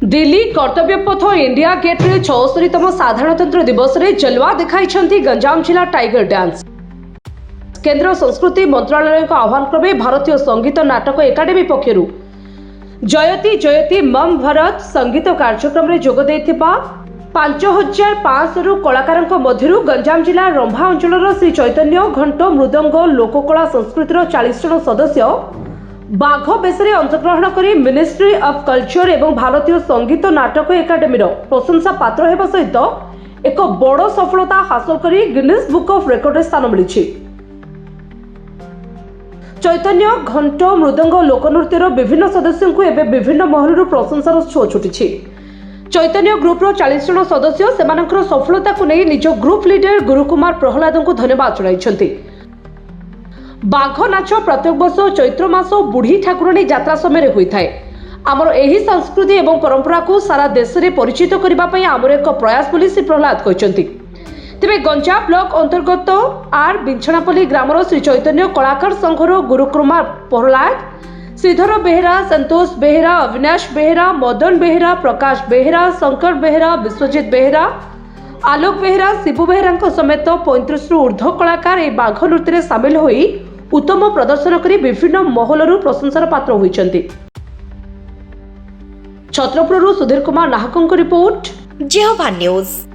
दिल्ली कर्तव्य पथ India gate रे 74तम साधारणतंत्र दिवस रे जलवा दिखाई गंजाम जिला टाइगर डांस। केंद्र संस्कृति मंत्रालय आह्वान क्रमे भारतीय संगीत नाटक एकाडेमी पक्षरु जयति जयति मम भारत संगीत कार्यक्रम रे जोग देथिबा 5500 रु कलाकार मध्यरु गंजाम जिला रंभा अंचल श्री चैतन्य घंट मृदंग लोककला संस्कृतिर 40 जन सदस्य बाघ बेसरे अंशग्रहण करी मिनिस्ट्री ऑफ कल्चर एवं भारतीय संगीत नाटक एकाडेमी प्रशंसा पात्र हेबा सहित एक बड़ सफलता हासिल करी गिनीज बुक ऑफ रेकॉर्ड स्थान मिली। चैतन्य घंट मृदंग लोकनृत्यर विभिन्न सदस्यों को एवं विभिन्न महलू प्रशंसार छुआ छुटी। चैतन्य ग्रुपर 40 जन सदस्य सेमानकर सफलता को नहीं निज ग्रुप लीडर गुरुकुमार प्रहलाद को धन्यवाद जणाइछन्ति। बाघ नाच प्रत्येक वर्ष चैत्र मास बुढ़ी ठाकुराणी यात्रा समय होता है। आमर एही संस्कृति एवं परंपरा को सारा देश में परिचित करने आमर एक प्रयास बोली श्री प्रहलाद कहते। तेज गंजाम ब्लॉक अंतर्गत आर बिछणापल्ली ग्रामर श्री चैतन्य कलाकार संघर गुरुकुमार प्रहलाद, श्रीधर बेहेरा, संतोष बेहेरा, अविनाश बेहेरा, मदन बेहेरा, प्रकाश बेहेरा, शंकर बेहेरा, विश्वजित बेहेरा, आलोक बेहेरा, शिबू बेहेरा समेत 35 रु ऊर्ध्व कलाकार ए बाघ नृत्य सामिल होई उत्तम प्रदर्शन करी विभिन्न महलरू प्रशंसार पात्र होइछन्ति। छत्रपुरରୁ सुधीर कुमार नाहकଙ୍କ रिपोर्ट, जेहोवा न्यूज।